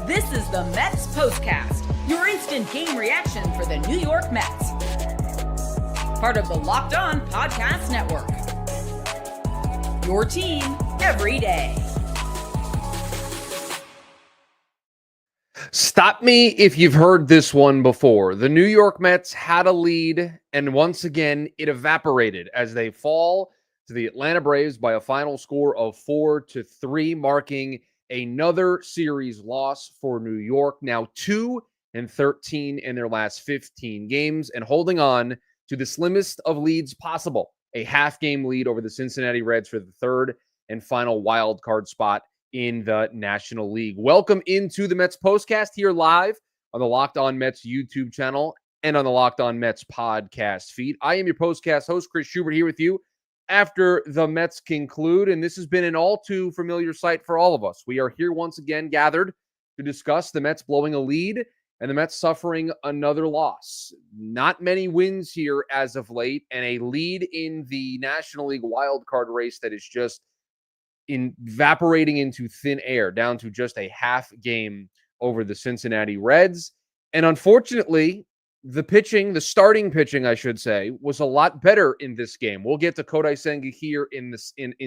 This is the METS POSTCAST, your instant game reaction for the New York Mets. Part of the Locked On Podcast Network. Your team every day. Stop me if you've heard this one before. The New York Mets had a lead, and once again, it evaporated as they fall to the Atlanta Braves by a final score of 4-3, marking another series loss for New York, now 2-13 in their last 15 games, and holding on to the slimmest of leads possible, a half-game lead over the Cincinnati Reds for the third and final wild card spot in the National League. Welcome into the Mets Postcast here live on the Locked On Mets YouTube channel and on the Locked On Mets podcast feed. I am your Postcast host, Chris Schubert, here with you after the Mets conclude, and this has been an all too familiar sight for all of us. We are here once again gathered to discuss the Mets blowing a lead and the Mets suffering another loss. Not many wins here as of late, and a lead in the National League wildcard race that is just evaporating into thin air, down to just a half game over the Cincinnati Reds. And unfortunately, the starting pitching, I should say, was a lot better in this game. We'll get to Kodai Senga here in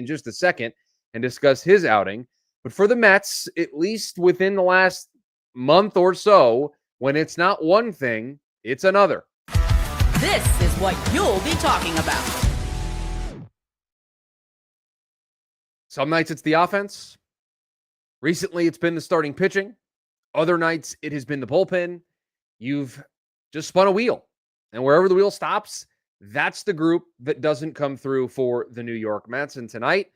just a second and discuss his outing. But for the Mets, at least within the last month or so, when it's not one thing, it's another. This is what you'll be talking about. Some nights it's the offense. Recently, it's been the starting pitching. Other nights, it has been the bullpen. You've just spun a wheel. And wherever the wheel stops, that's the group that doesn't come through for the New York Mets. And tonight,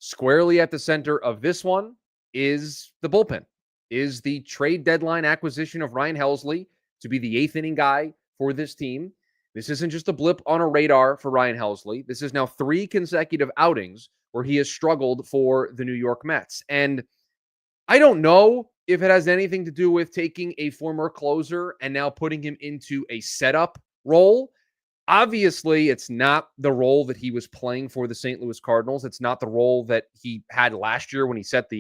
squarely at the center of this one is the bullpen, is the trade deadline acquisition of Ryan Helsley to be the eighth inning guy for this team. This isn't just a blip on a radar for Ryan Helsley. This is now 3 consecutive outings where he has struggled for the New York Mets. And I don't know if it has anything to do with taking a former closer and now putting him into a setup role. Obviously, it's not the role that he was playing for the St. Louis Cardinals. It's not the role that he had last year when he set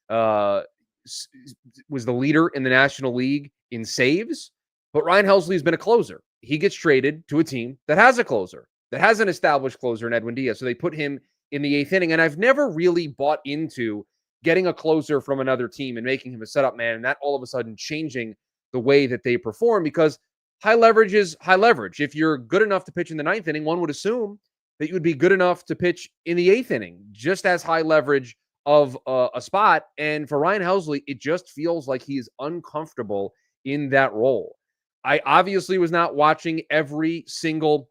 was the leader in the National League in saves. But Ryan Helsley has been a closer. He gets traded to a team that has a closer, that has an established closer in Edwin Diaz. So they put him in the eighth inning. And I've never really bought into getting a closer from another team and making him a setup man, and that all of a sudden changing the way that they perform, because high leverage is high leverage. If you're good enough to pitch in the ninth inning, one would assume that you would be good enough to pitch in the eighth inning, just as high leverage of a spot. And for Ryan Helsley, it just feels like he is uncomfortable in that role. I obviously was not watching every single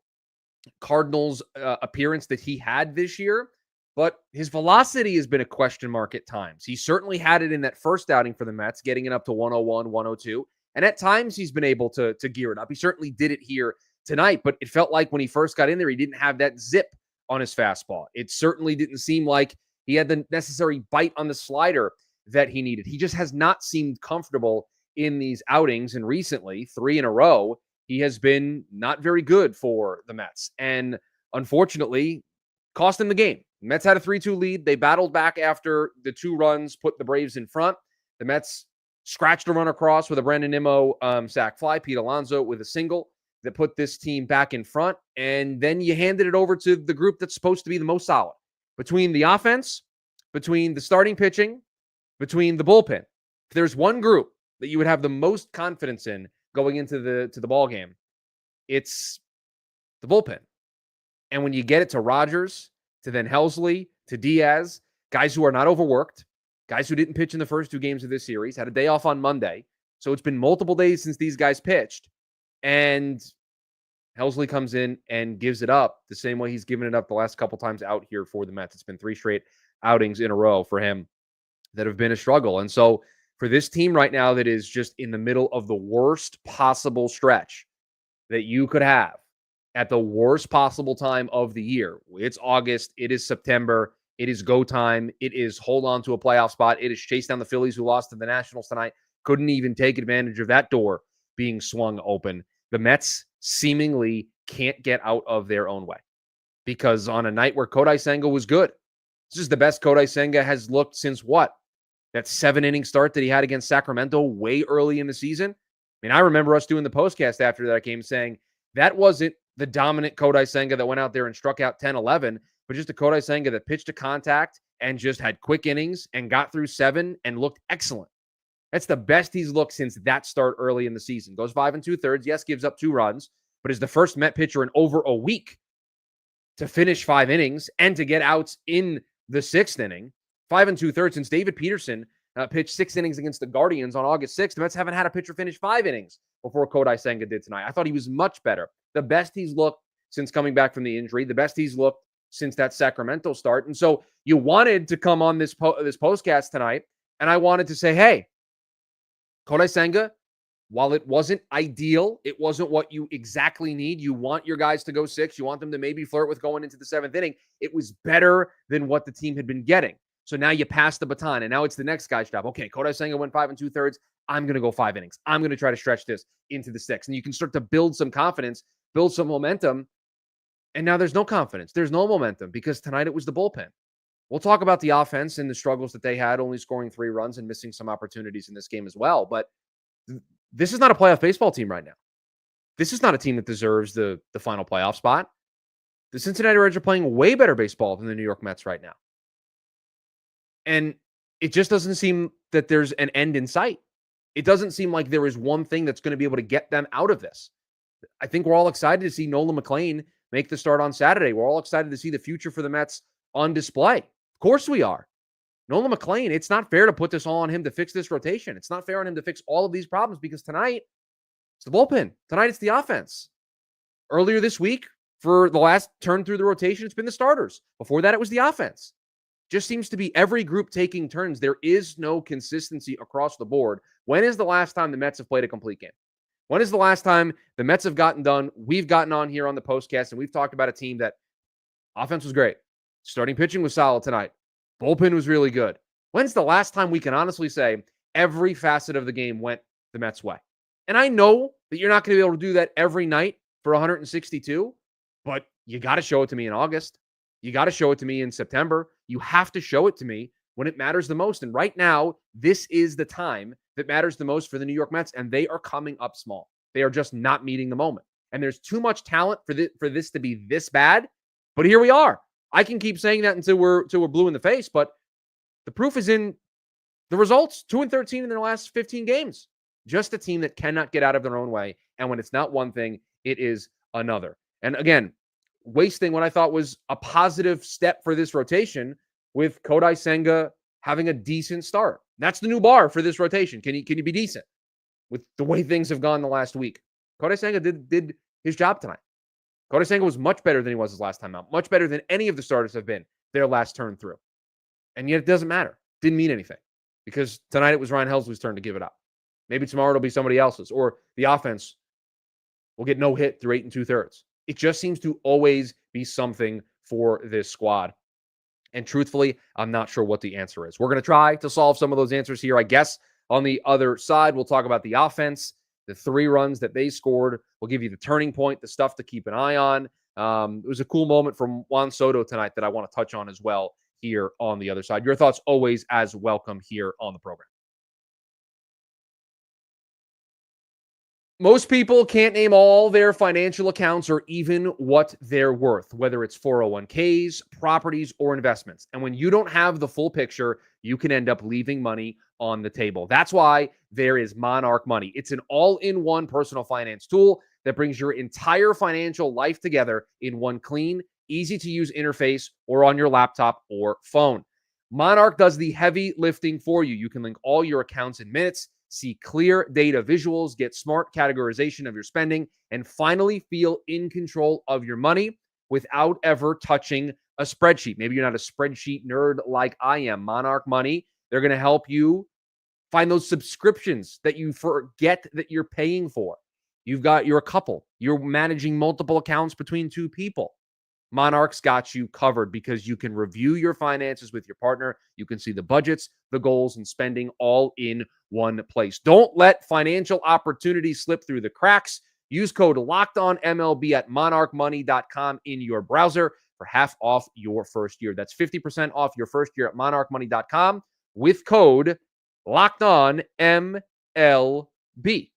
Cardinals appearance that he had this year, but his velocity has been a question mark at times. He certainly had it in that first outing for the Mets, getting it up to 101, 102. And at times he's been able to gear it up. He certainly did it here tonight, but it felt like when he first got in there, he didn't have that zip on his fastball. It certainly didn't seem like he had the necessary bite on the slider that he needed. He just has not seemed comfortable in these outings. And recently, 3 in a row, he has been not very good for the Mets. And unfortunately, cost him the game. The Mets had a 3-2 lead. They battled back after the 2 runs put the Braves in front. The Mets scratched a run across with a Brandon Nimmo sac-fly. Pete Alonso with a single that put this team back in front. And then you handed it over to the group that's supposed to be the most solid. Between the offense, between the starting pitching, between the bullpen. If there's one group that you would have the most confidence in going into the ball game, it's the bullpen. And when you get it to Rogers, to then Helsley, to Diaz, guys who are not overworked, guys who didn't pitch in the first 2 games of this series, had a day off on Monday. So it's been multiple days since these guys pitched. And Helsley comes in and gives it up the same way he's given it up the last couple times out here for the Mets. It's been 3 straight outings in a row for him that have been a struggle. And so for this team right now that is just in the middle of the worst possible stretch that you could have, at the worst possible time of the year. It's August. It is September. It is go time. It is hold on to a playoff spot. It is chase down the Phillies, who lost to the Nationals tonight. Couldn't even take advantage of that door being swung open. The Mets seemingly can't get out of their own way, because on a night where Kodai Senga was good, This is the best Kodai Senga has looked since what? That 7-inning start that he had against Sacramento way early in the season. I mean, I remember us doing the postcast after that game saying that wasn't the dominant Kodai Senga that went out there and struck out 10, 11, but just a Kodai Senga that pitched to contact and just had quick innings and got through 7 and looked excellent. That's the best he's looked since that start early in the season. Goes 5 2/3. Yes, gives up 2 runs, but is the first Met pitcher in over a week to finish 5 innings and to get outs in the 6th inning. 5 2/3 since David Peterson pitched 6 innings against the Guardians on August 6th. The Mets haven't had a pitcher finish 5 innings before Kodai Senga did tonight. I thought he was much better. The best he's looked since coming back from the injury. The best he's looked since that Sacramento start. And so you wanted to come on this postcast tonight, and I wanted to say, hey, Kodai Senga, while it wasn't ideal, it wasn't what you exactly need. You want your guys to go 6. You want them to maybe flirt with going into the 7th inning. It was better than what the team had been getting. So now you pass the baton, and now it's the next guy's job. Okay, Kodai Senga went 5 2/3. I'm going to go 5 innings. I'm going to try to stretch this into the 6th. And you can start to build some confidence, build some momentum. And now there's no confidence. There's no momentum because tonight it was the bullpen. We'll talk about the offense and the struggles that they had, only scoring 3 runs and missing some opportunities in this game as well. But this is not a playoff baseball team right now. This is not a team that deserves the final playoff spot. The Cincinnati Reds are playing way better baseball than the New York Mets right now. And it just doesn't seem that there's an end in sight. It doesn't seem like there is one thing that's going to be able to get them out of this. I think we're all excited to see Nolan McLean make the start on Saturday. We're all excited to see the future for the Mets on display. Of course we are. Nolan McLean, it's not fair to put this all on him to fix this rotation. It's not fair on him to fix all of these problems because tonight it's the bullpen. Tonight it's the offense. Earlier this week, for the last turn through the rotation, it's been the starters. Before that, it was the offense. Just seems to be every group taking turns. There is no consistency across the board. When is the last time the Mets have played a complete game? When is the last time the Mets have gotten done? We've gotten on here on the postcast, and we've talked about a team that offense was great. Starting pitching was solid tonight. Bullpen was really good. When's the last time we can honestly say every facet of the game went the Mets' way? And I know that you're not going to be able to do that every night for 162, but you got to show it to me in August. You got to show it to me in September. You have to show it to me when it matters the most. And right now, this is the time that matters the most for the New York Mets, and they are coming up small. They are just not meeting the moment. And there's too much talent for this to be this bad. But here we are. I can keep saying that until we're blue in the face, but the proof is in the results. 2-13 in their last 15 games. Just a team that cannot get out of their own way. And when it's not one thing, it is another. And again, wasting what I thought was a positive step for this rotation with Kodai Senga having a decent start. That's the new bar for this rotation. Can you be decent with the way things have gone the last week? Kodai Senga did his job tonight. Kodai Senga was much better than he was his last time out. Much better than any of the starters have been their last turn through. And yet it doesn't matter. Didn't mean anything because tonight it was Ryan Helsley's turn to give it up. Maybe tomorrow it'll be somebody else's, or the offense will get no hit through 8 2/3. It just seems to always be something for this squad. And truthfully, I'm not sure what the answer is. We're going to try to solve some of those answers here, I guess. On the other side, we'll talk about the offense, the 3 runs that they scored. We'll give you the turning point, the stuff to keep an eye on. It was a cool moment from Juan Soto tonight that I want to touch on as well here on the other side. Your thoughts always as welcome here on the program. Most people can't name all their financial accounts or even what they're worth, whether it's 401ks, properties, or investments. And when you don't have the full picture, you can end up leaving money on the table. That's why there is Monarch Money. It's an all-in-one personal finance tool that brings your entire financial life together in one clean, easy-to-use interface or on your laptop or phone. Monarch does the heavy lifting for you. You can link all your accounts in minutes, see clear data visuals, get smart categorization of your spending, and finally feel in control of your money without ever touching a spreadsheet. Maybe you're not a spreadsheet nerd like I am. Monarch Money, they're going to help you find those subscriptions that you forget that you're paying for. You're a couple. You're managing multiple accounts between 2 people. Monarch's got you covered because you can review your finances with your partner. You can see the budgets, the goals, and spending all in one place. Don't let financial opportunities slip through the cracks. Use code LOCKEDONMLB at monarchmoney.com in your browser. for half off your first year. That's 50% off your first year at monarchmoney.com with code LOCKEDON MLB.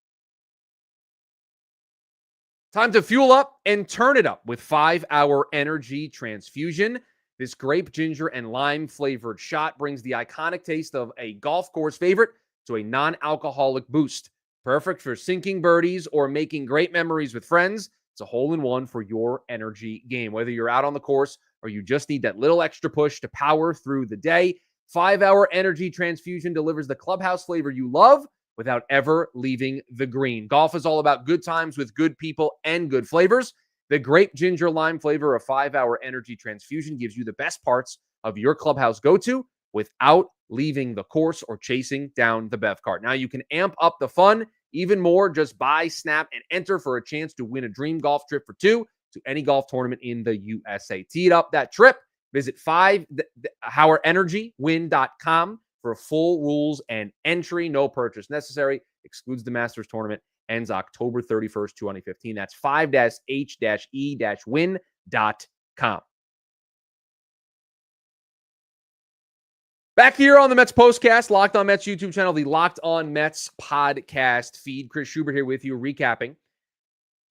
Time to fuel up and turn it up with 5-Hour Energy Transfusion. This grape, ginger, and lime flavored shot brings the iconic taste of a golf course favorite to a non-alcoholic boost. Perfect for sinking birdies or making great memories with friends. It's a hole-in-one for your energy game. Whether you're out on the course or you just need that little extra push to power through the day, 5-Hour Energy Transfusion delivers the clubhouse flavor you love without ever leaving the green. Golf is all about good times with good people and good flavors. The grape, ginger, lime flavor of 5-Hour Energy Transfusion gives you the best parts of your clubhouse go-to without leaving the course or chasing down the bev cart. Now you can amp up the fun even more. Just buy, snap, and enter for a chance to win a dream golf trip for two to any golf tournament in the USA. Tee up that trip. Visit 5hourenergywin.com for full rules and entry. No purchase necessary. Excludes the Masters tournament. Ends October 31st, 2015. That's 5-h-e-win.com. Back here on the Mets Postcast, Locked On Mets YouTube channel, the Locked On Mets podcast feed. Chris Schubert here with you, recapping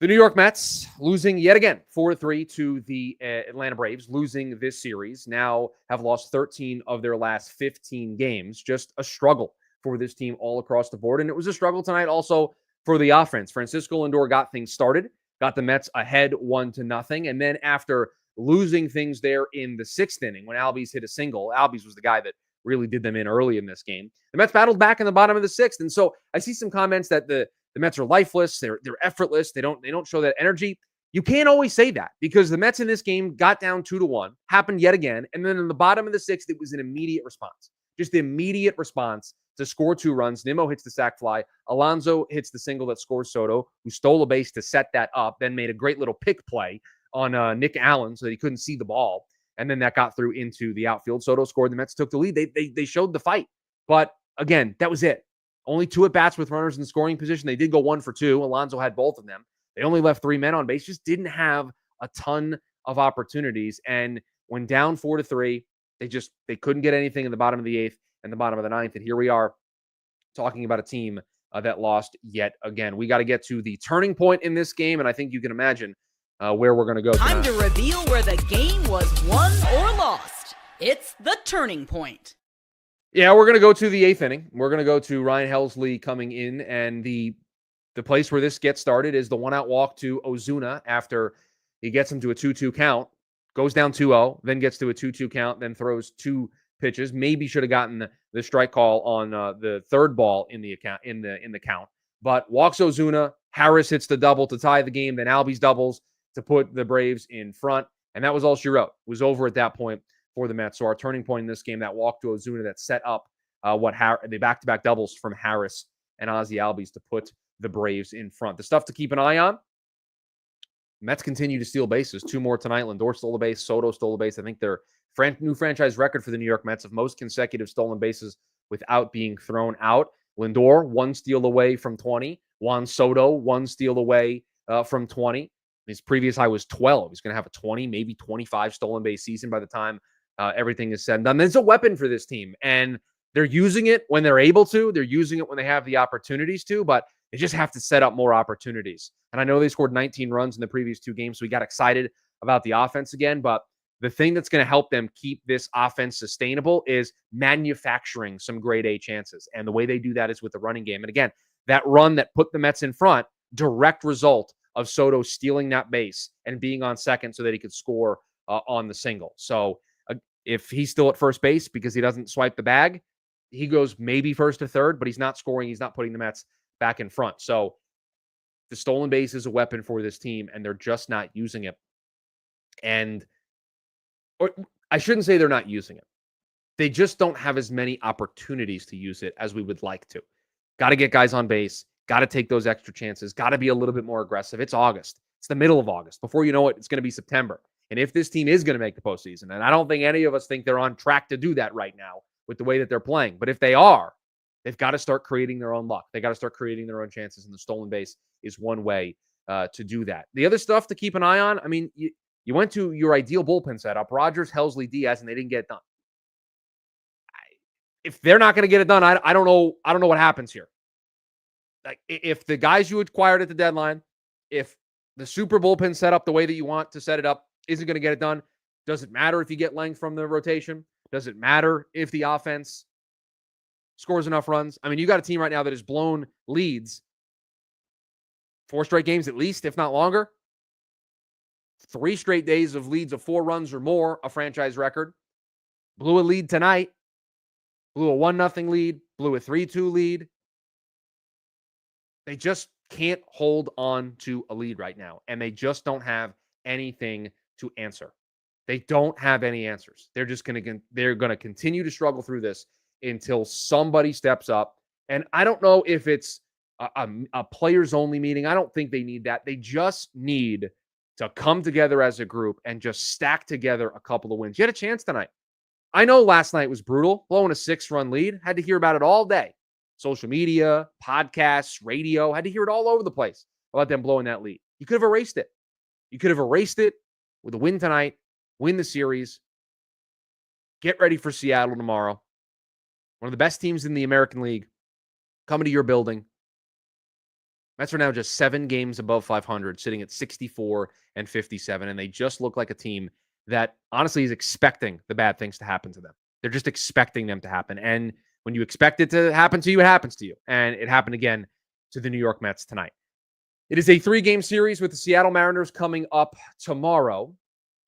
the New York Mets losing yet again 4-3 to the Atlanta Braves, losing this series. Now have lost 13 of their last 15 games. Just a struggle for this team all across the board. And it was a struggle tonight also for the offense. Francisco Lindor got things started, got the Mets ahead 1-0. And then after losing things there in the sixth inning, when Albies hit a single, Albies was the guy that really did them in early in this game. The Mets battled back in the bottom of the sixth. And so I see some comments that the Mets are lifeless, they're effortless, they don't show that energy. You can't always say that because the Mets in this game got down 2-1, happened yet again. And then in the bottom of the sixth, it was an immediate response. Just the immediate response to score 2 runs. Nimmo hits the sac-fly. Alonso hits the single that scores Soto, who stole a base to set that up, then made a great little pick play on Nick Allen so that he couldn't see the ball. And then that got through into the outfield. Soto scored. The Mets took the lead. They showed the fight. But again, that was it. Only 2 at-bats with runners in scoring position. They did go 1 for 2. Alonso had both of them. They only left 3 men on base. Just didn't have a ton of opportunities. And when down 4-3, they couldn't get anything in the bottom of the 8th and the bottom of the 9th. And here we are talking about a team that lost yet again. We got to get to the turning point in this game, and I think you can imagine where we're going to go. Time to reveal where the game was won or lost. It's the turning point. Yeah, we're going to go to the 8th inning. We're going to go to Ryan Helsley coming in, and the place where this gets started is the 1-out walk to Ozuna after he gets him to a 2-2 count, goes down 2-0, then gets to a 2-2 count, then throws 2 pitches. Maybe should have gotten the strike call on the third ball in the count, but walks Ozuna. Harris hits the double to tie the game. Then Albies doubles to put the Braves in front, and that was all she wrote. It was over at that point for the Mets. So our turning point in this game, that walk to Ozuna that set up the back-to-back doubles from Harris and Ozzy Albies to put the Braves in front. The stuff to keep an eye on: Mets continue to steal bases. 2 more tonight. Lindor stole a base. Soto stole a base. I think their new franchise record for the New York Mets of most consecutive stolen bases without being thrown out. Lindor, 1 steal away from 20. Juan Soto, 1 steal away from 20. His previous high was 12. He's going to have a 20, maybe 25 stolen base season by the time everything is said and done. It's a weapon for this team, and they're using it when they're able to. They're using it when they have the opportunities to, but they just have to set up more opportunities. And I know they scored 19 runs in the previous 2 games, so we got excited about the offense again, but the thing that's going to help them keep this offense sustainable is manufacturing some grade A chances. And the way they do that is with the running game. And again, that run that put the Mets in front, direct result of Soto stealing that base and being on second so that he could score on the single. So if he's still at first base because he doesn't swipe the bag, he goes maybe first to third, but he's not scoring. He's not putting the Mets back in front. So the stolen base is a weapon for this team, and they're just not using it. Or I shouldn't say they're not using it. They just don't have as many opportunities to use it as we would like to. Got to get guys on base. Got to take those extra chances. Got to be a little bit more aggressive. It's August. It's the middle of August. Before you know it, it's going to be September. And if this team is going to make the postseason, and I don't think any of us think they're on track to do that right now with the way that they're playing, but if they are, they've got to start creating their own luck. They got to start creating their own chances, and the stolen base is one way to do that. The other stuff to keep an eye on, I mean, you You went to your ideal bullpen setup, Rogers, Helsley, Diaz, and they didn't get it done. If they're not going to get it done, I don't know. I don't know what happens here. Like, if the guys you acquired at the deadline, if the super bullpen set up the way that you want to set it up isn't going to get it done, does it matter if you get length from the rotation? Does it matter if the offense scores enough runs? I mean, you got a team right now that has blown leads 4 straight games at least, if not longer. 3 straight days of leads of 4 runs or more, a franchise record. Blew a lead tonight. Blew a 1-0 lead. Blew a 3-2 lead. They just can't hold on to a lead right now, and they just don't have anything to answer. They don't have any answers. They're going to continue to struggle through this until somebody steps up. And I don't know if it's a players only meeting. I don't think they need that. They just need to come together as a group and just stack together a couple of wins. You had a chance tonight. I know last night was brutal, blowing a 6-run lead. Had to hear about it all day. Social media, podcasts, radio, had to hear it all over the place about them blowing that lead. You could have erased it. You could have erased it with a win tonight, win the series, get ready for Seattle tomorrow. One of the best teams in the American League coming to your building. Mets are now just 7 games above 500, sitting at 64 and 57, and they just look like a team that honestly is expecting the bad things to happen to them. They're just expecting them to happen. And when you expect it to happen to you, it happens to you. And it happened again to the New York Mets tonight. It is a 3-game series with the Seattle Mariners coming up tomorrow.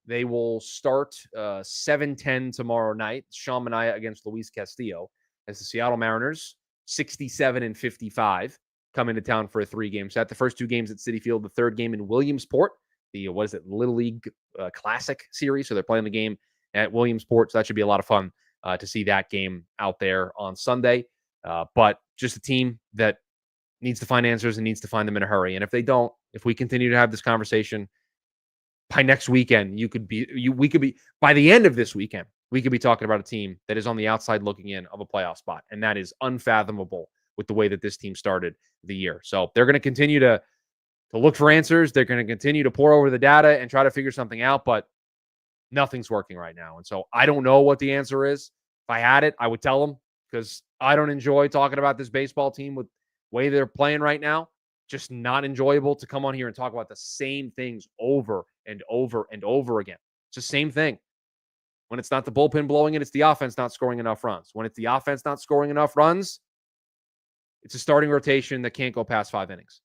They will start 7:10 tomorrow night. Sean Manaea against Luis Castillo as the Seattle Mariners, 67 and 55, come into town for a 3-game set. The first 2 games at Citi Field, the third game in Williamsport, the Little League Classic series. So they're playing the game at Williamsport. So that should be a lot of fun to see that game out there on Sunday. But just a team that needs to find answers and needs to find them in a hurry. And if they don't, if we continue to have this conversation, by next weekend, we could be by the end of this weekend, we could be talking about a team that is on the outside looking in of a playoff spot. And that is unfathomable with the way that this team started the year. So they're going to continue to look for answers. They're going to continue to pour over the data and try to figure something out, but nothing's working right now. And so I don't know what the answer is. If I had it, I would tell them, because I don't enjoy talking about this baseball team with the way they're playing right now. Just not enjoyable to come on here and talk about the same things over and over and over again. It's the same thing. When it's not the bullpen blowing it, it's the offense not scoring enough runs. When it's the offense not scoring enough runs, it's a starting rotation that can't go past 5 innings.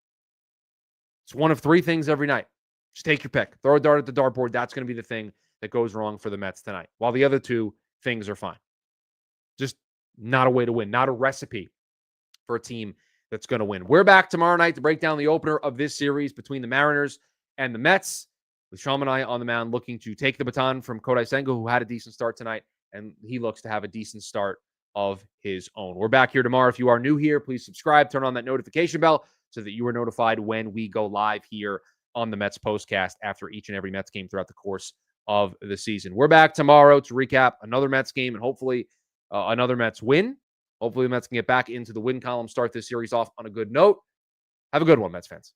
It's one of 3 things every night. Just take your pick. Throw a dart at the dartboard. That's going to be the thing that goes wrong for the Mets tonight, while the other 2 things are fine. Just not a way to win, not a recipe for a team that's going to win. We're back tomorrow night to break down the opener of this series between the Mariners and the Mets, with Sean Manaea on the mound looking to take the baton from Kodai Senga, who had a decent start tonight, and he looks to have a decent start of his own. We're back here tomorrow. If you are new here, please subscribe, turn on that notification bell so that you are notified when we go live here on the Mets Postcast after each and every Mets game throughout the course of the season. We're back tomorrow to recap another Mets game and hopefully another Mets win. Hopefully the Mets can get back into the win column, start this series off on a good note. Have a good one, Mets fans.